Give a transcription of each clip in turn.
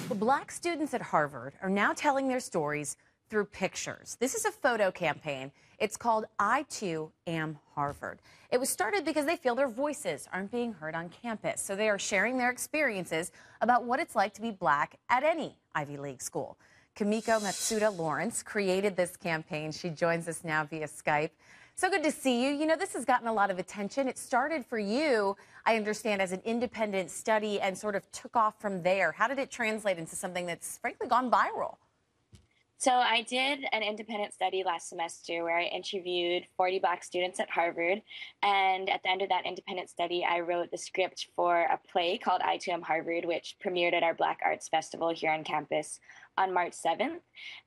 Well, Black students at Harvard are now telling their stories through pictures. This is a photo campaign. It's called I Too Am Harvard. It was started because they feel their voices aren't being heard on campus. So they are sharing their experiences about what it's like to be Black at any Ivy League school. Kimiko Matsuda Lawrence created this campaign. She joins us now via Skype. So good to see you. You know, this has gotten a lot of attention. It started for you, I understand, as an independent study and sort of took off from there. How did it translate into something that's frankly gone viral? So I did an independent study last semester where I interviewed 40 Black students at Harvard. And at the end of that independent study, I wrote the script for a play called I Too Am Harvard, which premiered at our Black Arts Festival here on campus on March 7th.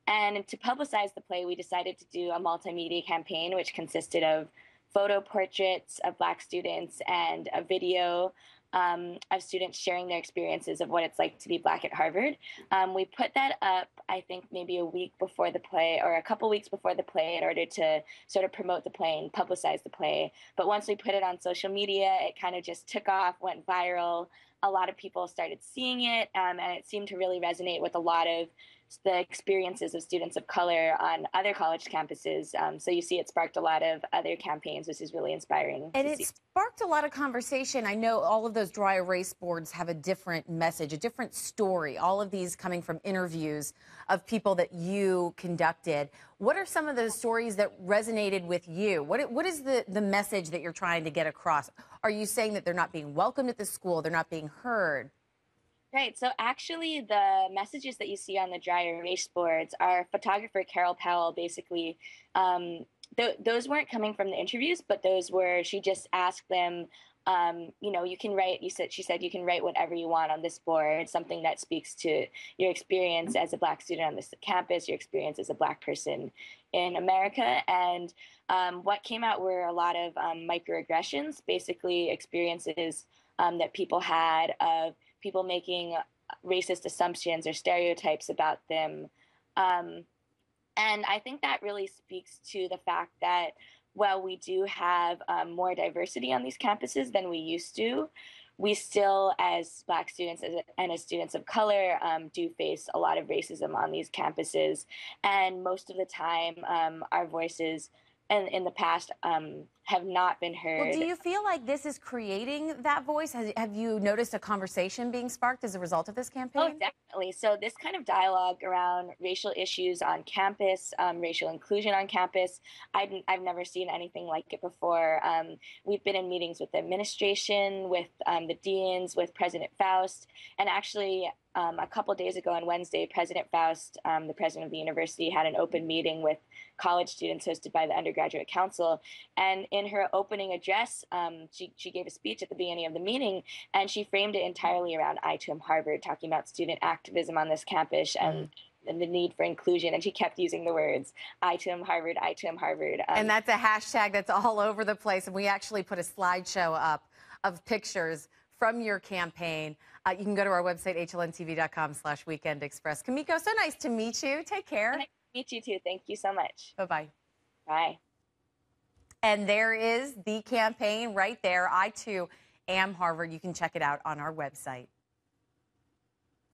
And to publicize the play, we decided to do a multimedia campaign, which consisted of photo portraits of Black students and a video of students sharing their experiences of what it's like to be Black at Harvard. We put that up, I think, maybe a week before the play or a couple weeks before the play in order to sort of promote the play and publicize the play. But once we put it on social media, it kind of just took off, went viral. A lot of people started seeing it, and it seemed to really resonate with a lot of the experiences of students of color on other college campuses. So you see it sparked a lot of other campaigns, which is really inspiring. And it sparked a lot of conversation. I know all of those dry erase boards have a different message, a different story, all of these coming from interviews of people that you conducted. What are some of those stories that resonated with you? What is the message that you're trying to get across? Are you saying that they're not being welcomed at the school, they're not being heard? Right. So actually, the messages that you see on the dry erase boards are photographer Carol Powell basically. Those weren't coming from the interviews, but those were, she just asked them, you know, you can write, she said, you can write whatever you want on this board, something that speaks to your experience as a Black student on this campus, your experience as a Black person in America. And what came out were a lot of microaggressions, basically experiences that people had of people making racist assumptions or stereotypes about them. And I think that really speaks to the fact that while we do have more diversity on these campuses than we used to, we still, as Black students and as students of color, do face a lot of racism on these campuses. And most of the time, our voices in the past have not been heard. Well, do you feel like this is creating that voice? Have you noticed a conversation being sparked as a result of this campaign? Oh, definitely. So this kind of dialogue around racial issues on campus, racial inclusion on campus, I've never seen anything like it before. We've been in meetings with the administration, with the deans, with President Faust, and actually a couple days ago on Wednesday, President Faust, the president of the university, had an open meeting with college students hosted by the Undergraduate Council. And in her opening address, she gave a speech at the beginning of the meeting, and she framed it entirely around I Too Am Harvard, talking about student activism on this campus and the need for inclusion. And she kept using the words, I Too Am Harvard, I Too Am Harvard. And that's a hashtag that's all over the place. And we actually put a slideshow up of pictures from your campaign. You can go to our website, hlntv.com/Weekend Express. Kimiko, so nice to meet you. Take care. Nice to meet you too. Thank you so much. Bye-bye. Bye. And there is the campaign right there. I Too Am Harvard. You can check it out on our website.